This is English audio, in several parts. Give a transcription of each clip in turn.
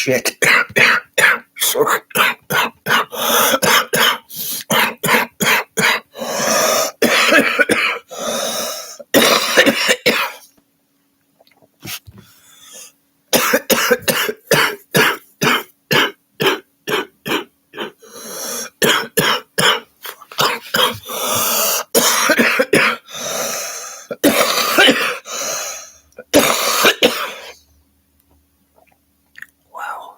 shit. Sorry. Wow.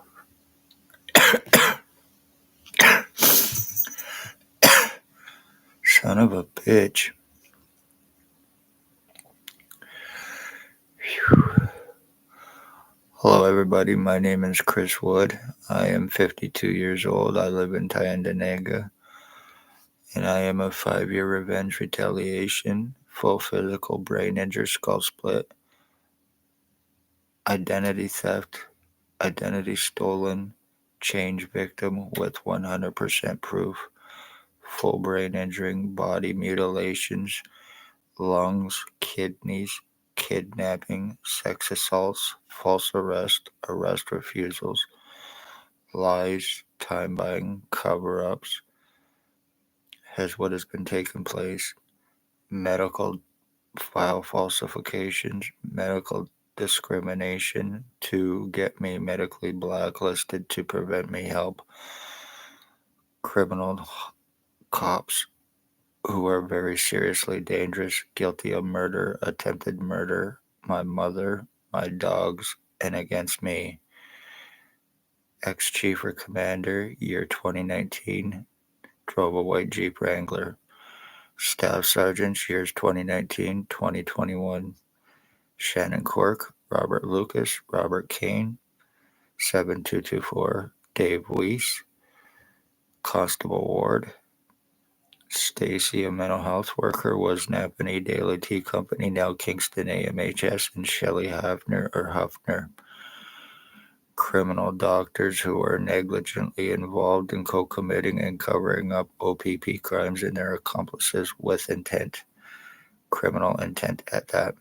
Son of a bitch. Hello, everybody. My name is Chris Wood. I am 52 years old. I live in Tyendinaga. And I am a 5-year revenge retaliation, full physical brain injury, skull split, identity theft, identity stolen, change victim with 100% proof, full brain injuring, body mutilations, lungs, kidneys, kidnapping, sex assaults, false arrest, arrest refusals, lies, time buying, cover-ups, has what has been taking place, medical file falsifications, medical discrimination to get me medically blacklisted to prevent me help, criminal cops who are very seriously dangerous, guilty of murder, attempted murder, my mother, my dogs, and against me. Ex-Chief or Commander, year 2019, drove a white Jeep Wrangler. Staff Sergeants, years 2019, 2021. Shannon Cork, Robert Lucas, Robert Kane, 7224, Dave Weiss, Constable Ward. Stacy, a mental health worker, was Napanee Daily Tea Company, now Kingston AMHS, and Shelley Huffner. Criminal doctors who are negligently involved in co-committing and covering up OPP crimes and their accomplices with intent. Criminal intent at that.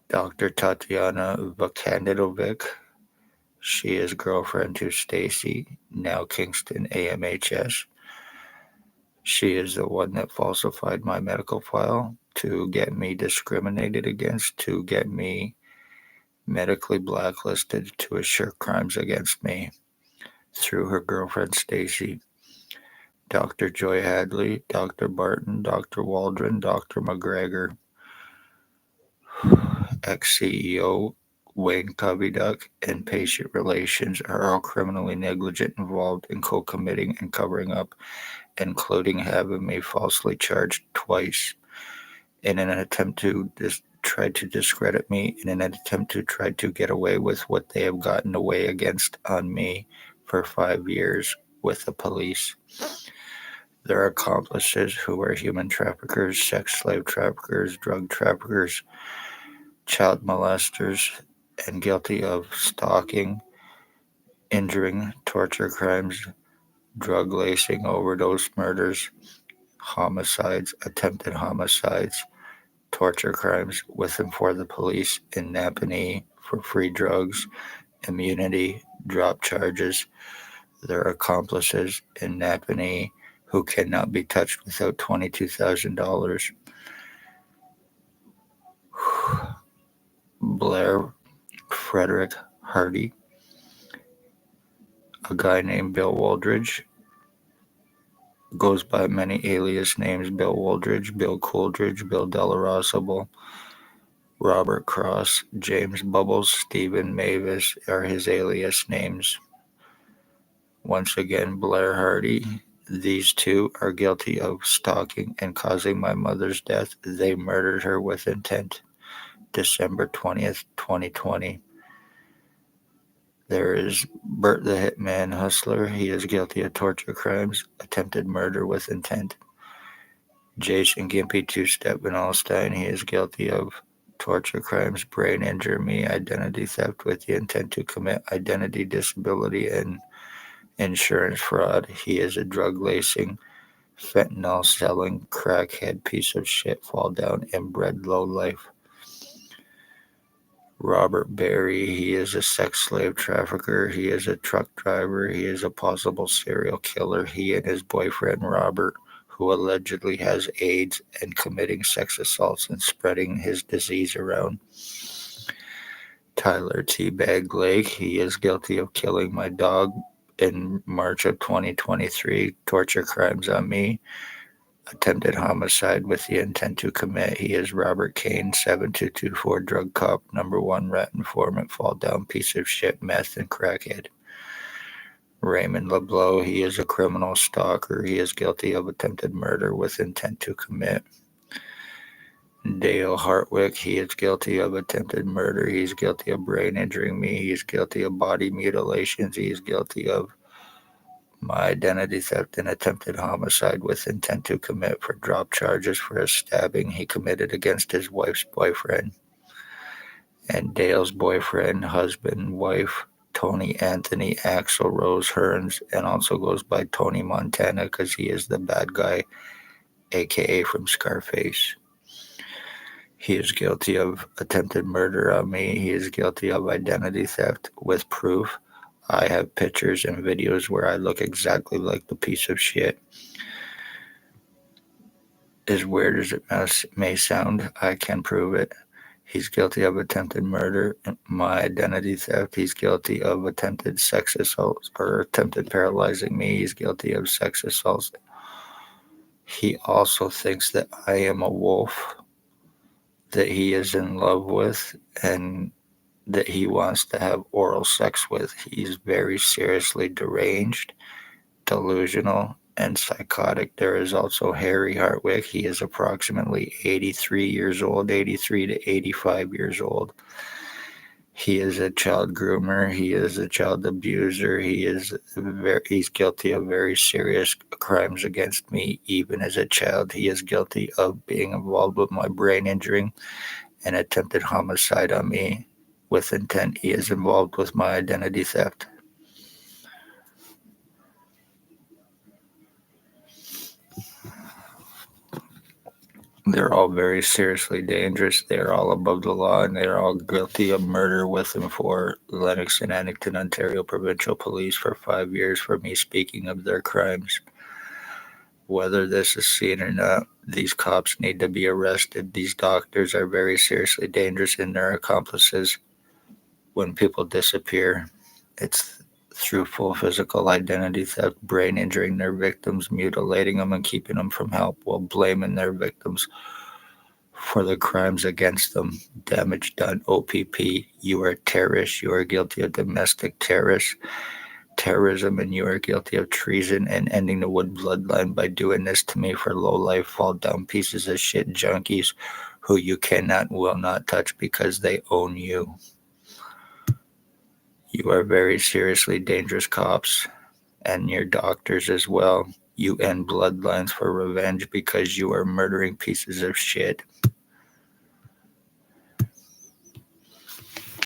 Dr. Tatiana Vakandidovic. She is girlfriend to Stacy, now Kingston AMHS. She is the one that falsified my medical file to get me discriminated against, to get me medically blacklisted, to assure crimes against me through her girlfriend Stacy. Dr. Joy Hadley, Dr. Barton, Dr. Waldron, Dr. McGregor, ex-CEO Wayne Cubbyduck, and patient relations are all criminally negligent, involved in co-committing and covering up, including having me falsely charged twice in an attempt to try to discredit me, in an attempt to try to get away with what they have gotten away against on me for 5 years with the police. Their accomplices, who are human traffickers, sex slave traffickers, drug traffickers, child molesters, and guilty of stalking, injuring, torture crimes, drug lacing, overdose murders, homicides, attempted homicides, torture crimes with and for the police in Napanee for free drugs, immunity, drop charges. Their accomplices in Napanee who cannot be touched without $22,000. Blair Frederick Hardy, a guy named Bill Wooldridge, goes by many alias names: Bill Wooldridge, Bill Cooldridge, Bill Delarosable, Robert Cross, James Bubbles, Stephen Mavis are his alias names. Once again, Blair Hardy. These two are guilty of stalking and causing my mother's death. They murdered her with intent. December 20th, 2020. There is Bert the Hitman Hustler. He is guilty of torture crimes, attempted murder with intent. Jason Gimpy Two-Step Van Alstyne. He is guilty of torture crimes, brain injury, identity theft with the intent to commit identity disability, and insurance fraud. He is a drug lacing, fentanyl selling, crackhead piece of shit, fall down, inbred lowlife. Robert Berry, he is a sex slave trafficker. He is a truck driver. He is a possible serial killer. He and his boyfriend Robert, who allegedly has AIDS and committing sex assaults and spreading his disease around. Tyler T. Bag Lake, he is guilty of killing my dog in March of 2023, torture crimes on me, attempted homicide with the intent to commit. He is Robert Kane, 7224 drug cop, number one rat informant, fall down piece of shit, meth and crackhead. Raymond LeBlanc, he is a criminal stalker. He is guilty of attempted murder with intent to commit. Dale Hartwick, he is guilty of attempted murder. He is guilty of brain injuring me. He is guilty of body mutilations. He is guilty of my identity theft and attempted homicide with intent to commit for drop charges for a stabbing he committed against his wife's boyfriend. And Dale's boyfriend, husband, wife, Tony Anthony Axel Rose Hearns, and also goes by Tony Montana because he is the bad guy, aka from Scarface. He is guilty of attempted murder on me. He is guilty of identity theft with proof. I have pictures and videos where I look exactly like the piece of shit. As weird as it may sound, I can prove it. He's guilty of attempted murder, my identity theft. He's guilty of attempted sex assault or attempted paralyzing me. He's guilty of sex assaults. He also thinks that I am a wolf that he is in love with and that he wants to have oral sex with. He's very seriously deranged, delusional, and psychotic. There is also Harry Hartwick. He is approximately 83 years old, 83 to 85 years old. He is a child groomer. He is a child abuser. He's guilty of very serious crimes against me. Even as a child, he is guilty of being involved with my brain injuring and attempted homicide on me with intent. He is involved with my identity theft. They're all very seriously dangerous. They're all above the law, and they're all guilty of murder with and for Lennox and Addington, Ontario provincial police for 5 years for me speaking of their crimes. Whether this is seen or not, these cops need to be arrested. These doctors are very seriously dangerous in their accomplices. When people disappear, it's through full physical identity theft, brain injuring their victims, mutilating them, and keeping them from help while blaming their victims for the crimes against them. Damage done. OPP, you are a terrorist. You are guilty of domestic terrorism, and you are guilty of treason and ending the Wood bloodline by doing this to me for low-life, fall-down pieces of shit junkies who you cannot, will not touch because they own you. You are very seriously dangerous cops, and your doctors as well. You end bloodlines for revenge because you are murdering pieces of shit.